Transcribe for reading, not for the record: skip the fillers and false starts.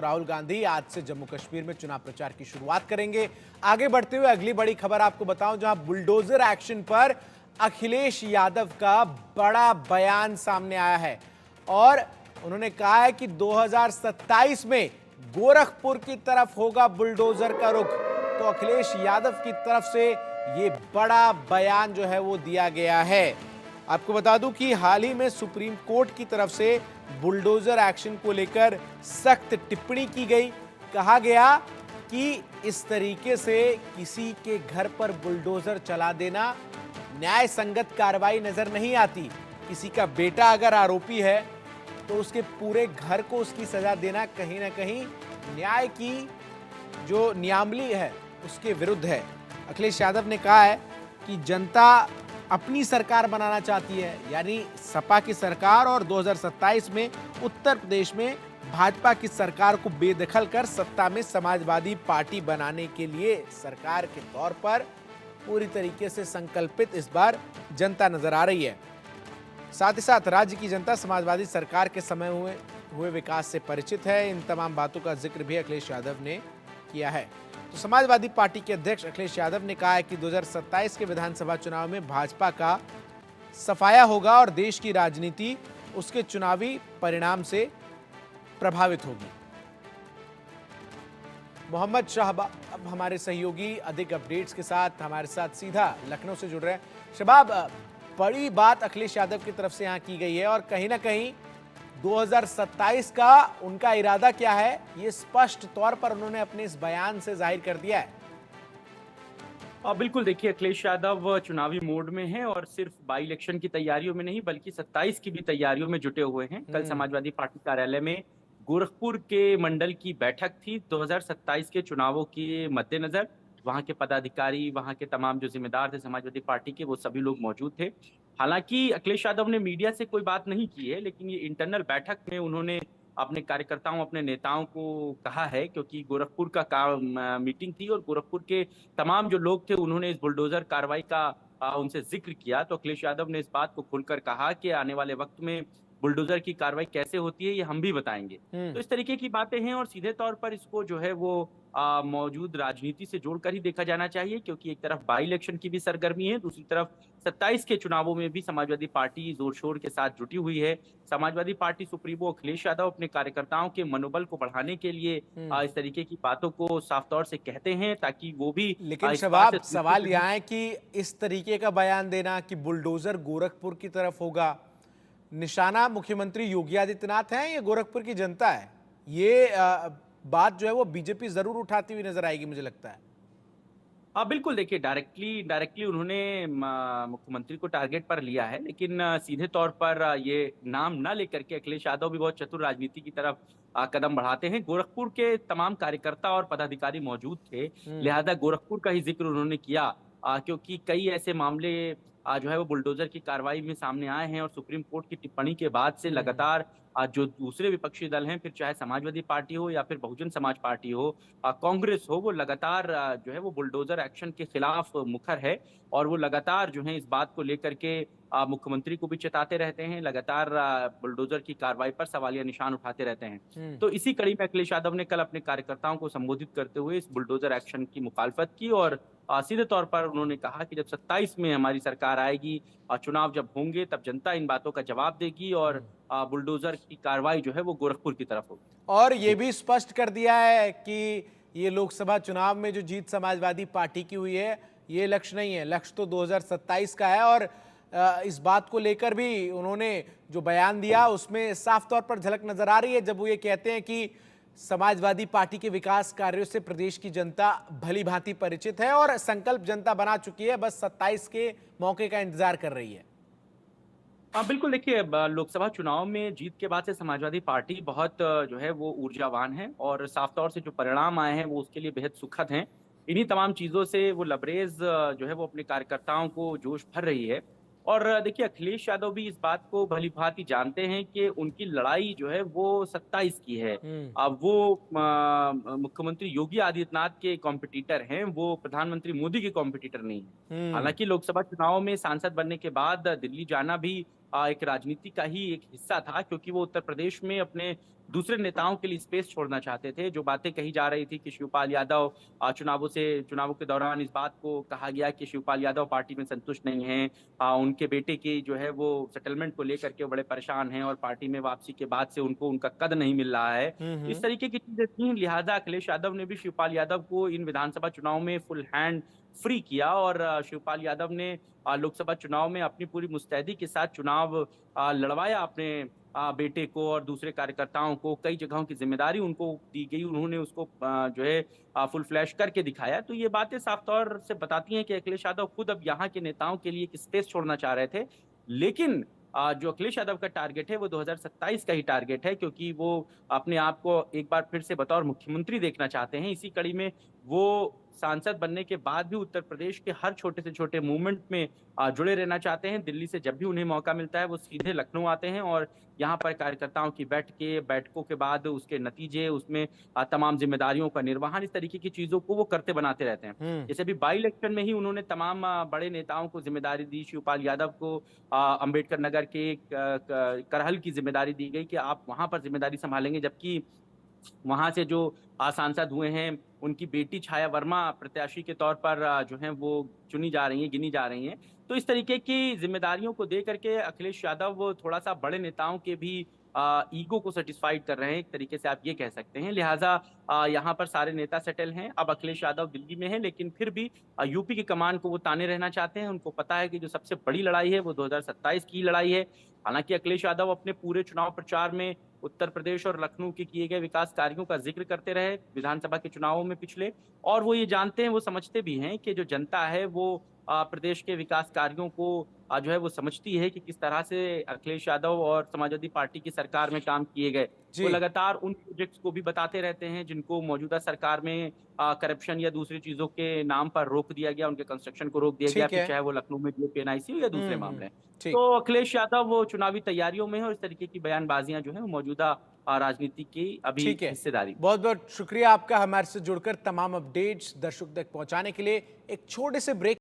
राहुल गांधी आज से जम्मू कश्मीर में चुनाव प्रचार की शुरुआत करेंगे। आगे बढ़ते हुए अगली बड़ी खबर आपको बताऊं, जहां बुलडोजर एक्शन पर अखिलेश यादव का बड़ा बयान सामने आया है और उन्होंने कहा है कि 2027 में गोरखपुर की तरफ होगा बुलडोजर का रुख। तो अखिलेश यादव की तरफ से ये बड़ा बयान जो है वो दिया गया है। आपको बता दूं कि हाल ही में सुप्रीम कोर्ट की तरफ से बुलडोजर एक्शन को लेकर सख्त टिप्पणी की गई। कहा गया कि इस तरीके से किसी के घर पर बुलडोजर चला देना न्याय संगत कार्रवाई नजर नहीं आती। किसी का बेटा अगर आरोपी है तो उसके पूरे घर को उसकी सजा देना कहीं ना कहीं न्याय की जो नियमावली है उसके विरुद्ध है। अखिलेश यादव ने कहा है कि जनता अपनी सरकार बनाना चाहती है, यानी सपा की सरकार, और 2027 में उत्तर प्रदेश में भाजपा की सरकार को बेदखल कर सत्ता में समाजवादी पार्टी बनाने के लिए सरकार के तौर पर पूरी तरीके से संकल्पित इस बार जनता नजर आ रही है। साथ ही साथ राज्य की जनता समाजवादी सरकार के समय हुए विकास से परिचित है। इन तमाम बातों का जिक्र भी अखिलेश यादव ने किया है। तो समाजवादी पार्टी के अध्यक्ष अखिलेश यादव ने कहा है कि 2027 के विधानसभा चुनाव में भाजपा का सफाया होगा और देश की राजनीति उसके चुनावी परिणाम से प्रभावित होगी। मोहम्मद शहबाब अब हमारे सहयोगी अधिक अपडेट्स के साथ हमारे साथ सीधा लखनऊ से जुड़ रहे हैं। शहबाब, बड़ी बात अखिलेश यादव की तरफ से यहां की गई है और कहीं ना कहीं 2027 का उनका इरादा क्या है, ये स्पष्ट तौर पर उन्होंने अपने इस बयान से जाहिर कर दिया है। बिल्कुल, देखिए अखिलेश यादव चुनावी मोड में हैं और सिर्फ बाई इलेक्शन की तैयारियों में नहीं बल्कि 27 की भी तैयारियों में जुटे हुए हैं। कल समाजवादी पार्टी कार्यालय में गोरखपुर के मंडल की बैठक थी 2027 के चुनावों के मद्देनजर। वहां के पदाधिकारी, वहां के तमाम जो जिम्मेदार थे समाजवादी पार्टी के, वो सभी लोग मौजूद थे। हालांकि अखिलेश यादव ने मीडिया से कोई बात नहीं की है, लेकिन ये इंटरनल बैठक में उन्होंने अपने कार्यकर्ताओं, अपने नेताओं को कहा है, क्योंकि गोरखपुर का मीटिंग थी और गोरखपुर के तमाम जो लोग थे उन्होंने इस बुलडोजर कार्रवाई का उनसे जिक्र किया। तो अखिलेश यादव ने इस बात को खुलकर कहा कि आने वाले वक्त में बुलडोजर की कार्रवाई कैसे होती है ये हम भी बताएंगे। तो इस तरीके की बातें हैं और सीधे तौर पर इसको जो है वो मौजूद राजनीति से जोड़कर ही देखा जाना चाहिए, क्योंकि एक तरफ बाई इलेक्शन की भी सरगर्मी है, दूसरी तरफ 27 के चुनावों में भी समाजवादी पार्टी जोर शोर के साथ जुटी हुई है। समाजवादी पार्टी सुप्रीमो अखिलेश यादव अपने कार्यकर्ताओं के मनोबल को बढ़ाने के लिए इस तरीके की बातों को साफ तौर से कहते हैं, ताकि वो भी लेकिन इस बात शबाब, से सवाल संतुष्ट यह है कि इस तरीके का बयान देना कि बुलडोजर गोरखपुर की तरफ होगा, निशाना मुख्यमंत्री योगी आदित्यनाथ है या गोरखपुर की जनता है? ये बात जो है वो बीजेपी जरूर उठाती हुई नजर आएगी, मुझे लगता है। बिल्कुल, देखिए डायरेक्टली डायरेक्टली उन्होंने मुख्यमंत्री को टारगेट पर लिया है, लेकिन सीधे तौर पर ये नाम ना लेकर के अखिलेश यादव भी बहुत चतुर राजनीति की तरफ कदम बढ़ाते हैं। गोरखपुर के तमाम कार्यकर्ता और पदाधिकारी मौजूद थे, लिहाजा गोरखपुर का ही जिक्र उन्होंने किया, क्योंकि कई ऐसे मामले जो है वो बुलडोजर की कार्रवाई में सामने आए हैं और सुप्रीम कोर्ट की टिप्पणी के बाद से लगातार जो दूसरे विपक्षी दल हैं, फिर चाहे समाजवादी पार्टी हो या फिर बहुजन समाज पार्टी हो, कांग्रेस हो, वो लगातार जो है वो बुलडोजर एक्शन के खिलाफ मुखर है और वो लगातार जो है इस बात को लेकर के मुख्यमंत्री को भी चेताते रहते हैं, लगातार बुलडोजर की कार्रवाई पर सवालिया निशान उठाते रहते हैं। तो इसी कड़ी में अखिलेश यादव ने कल अपने कार्यकर्ताओं को संबोधित करते हुए इस बुलडोजर एक्शन की मुखालफत की और सीधे तौर पर उन्होंने कहा कि जब 27 में हमारी सरकार आएगी, चुनाव जब होंगे, तब जनता इन बातों का जवाब देगी और बुलडोजर की कार्रवाई जो है वो गोरखपुर की तरफ होगी। और ये जी। भी स्पष्ट कर दिया है कि ये लोकसभा चुनाव में जो जीत समाजवादी पार्टी की हुई है, ये लक्ष्य नहीं है, लक्ष्य तो 2027 का है। और इस बात को लेकर भी उन्होंने जो बयान दिया उसमें साफ तौर पर झलक नजर आ रही है, जब वो ये कहते हैं कि समाजवादी पार्टी के विकास कार्यों से प्रदेश की जनता भली भांति परिचित है और संकल्प जनता बना चुकी है, बस 27 के मौके का इंतजार कर रही है। बिल्कुल, देखिए लोकसभा चुनाव में जीत के बाद से समाजवादी पार्टी बहुत जो है वो ऊर्जावान है और साफ तौर से जो परिणाम आए हैं वो उसके लिए बेहद सुखद हैं। इन्हीं तमाम चीज़ों से वो लबरेज जो है वो अपने कार्यकर्ताओं को जोश भर रही है। और देखिए अखिलेश यादव भी इस बात को भली-भांति जानते हैं कि उनकी लड़ाई जो है वो 27 की है। हम्म। अब वो मुख्यमंत्री योगी आदित्यनाथ के कॉम्पिटिटर हैं, वो प्रधानमंत्री मोदी के कॉम्पिटिटर नहीं हैं। हम्म। हालाँकि लोकसभा चुनाव में सांसद बनने के बाद दिल्ली जाना भी एक राजनीति का ही एक हिस्सा था, क्योंकि वो उत्तर प्रदेश में अपने दूसरे नेताओं के लिए स्पेस छोड़ना चाहते थे। जो बातें कही जा रही थी कि शिवपाल यादव चुनावों के दौरान इस बात को कहा गया कि शिवपाल यादव पार्टी में संतुष्ट नहीं हैं। उनके बेटे की जो है वो सेटलमेंट को लेकर के बड़े परेशान हैं और पार्टी में वापसी के बाद से उनको उनका कद नहीं मिल रहा है। इस तरीके की चीजें थी, लिहाजा अखिलेश यादव ने भी शिवपाल यादव को इन विधानसभा चुनाव में फुल हैंड फ्री किया और शिवपाल यादव ने लोकसभा चुनाव में अपनी पूरी मुस्तैदी के साथ चुनाव लड़वाया। अपने बेटे को और दूसरे कार्यकर्ताओं को कई जगहों की जिम्मेदारी उनको दी गई, उन्होंने उसको जो है फुल फ्लैश करके दिखाया। तो ये बातें साफ तौर से बताती हैं कि अखिलेश यादव खुद अब यहाँ के नेताओं के लिए एक स्पेस छोड़ना चाह रहे थे। लेकिन जो अखिलेश यादव का टारगेट है वो 2027 का ही टारगेट है, क्योंकि वो अपने आप को एक बार फिर से बतौर मुख्यमंत्री देखना चाहते हैं। इसी कड़ी में वो सांसद बनने के बाद भी उत्तर प्रदेश के हर छोटे से छोटे मूवमेंट में जुड़े रहना चाहते हैं। दिल्ली से जब भी उन्हें मौका मिलता है वो सीधे लखनऊ आते हैं और यहाँ पर कार्यकर्ताओं की बैठकों के बाद उसके नतीजे, उसमें तमाम जिम्मेदारियों का निर्वहन, इस तरीके की चीजों को वो करते बनाते रहते हैं। जैसे अभी बाई इलेक्शन में ही उन्होंने तमाम बड़े नेताओं को जिम्मेदारी दी। शिवपाल यादव को अंबेडकर नगर के करहल की जिम्मेदारी दी गई कि आप वहां पर जिम्मेदारी संभालेंगे, जबकि वहां से जो सांसद हुए हैं उनकी बेटी छाया वर्मा प्रत्याशी के तौर पर जो है वो चुनी जा रही हैं, गिनी जा रही हैं। तो इस तरीके की जिम्मेदारियों को दे करके अखिलेश यादव वो थोड़ा सा बड़े नेताओं के भी ईगो को सेटिस्फाइड कर रहे हैं, एक तरीके से आप ये कह सकते हैं। लिहाजा यहाँ पर सारे नेता सेटल हैं। अब अखिलेश यादव दिल्ली में है, लेकिन फिर भी यूपी की कमान को वो ताने रहना चाहते हैं। उनको पता है कि जो सबसे बड़ी लड़ाई है वो 2027 की लड़ाई है। हालांकि अखिलेश यादव अपने पूरे चुनाव प्रचार में उत्तर प्रदेश और लखनऊ के किए गए विकास कार्यों का जिक्र करते रहे विधानसभा के चुनावों में पिछले, और वो ये जानते हैं, वो समझते भी हैं कि जो जनता है वो प्रदेश के विकास कार्यों को जो है वो समझती है कि किस तरह से अखिलेश यादव और समाजवादी पार्टी की सरकार में काम किए गए। जी। वो लगातार उन प्रोजेक्ट्स को भी बताते रहते हैं जिनको मौजूदा सरकार में करप्शन या दूसरी चीजों के नाम पर रोक दिया गया, उनके कंस्ट्रक्शन को रोक दिया गया, ठीक फिर है। चाहे वो लखनऊ में जेपीएनआईसी हो या दूसरे मामले हैं। ठीक। तो अखिलेश यादव वो चुनावी तैयारियों में है और इस तरीके की बयानबाजियां जो है वो मौजूदा राजनीति की अभी ठीक है। हिस्सेदारी। बहुत बहुत शुक्रिया आपका हमारे से जुड़कर तमाम अपडेट्स दर्शक तक पहुंचाने के लिए। एक छोटे से ब्रेक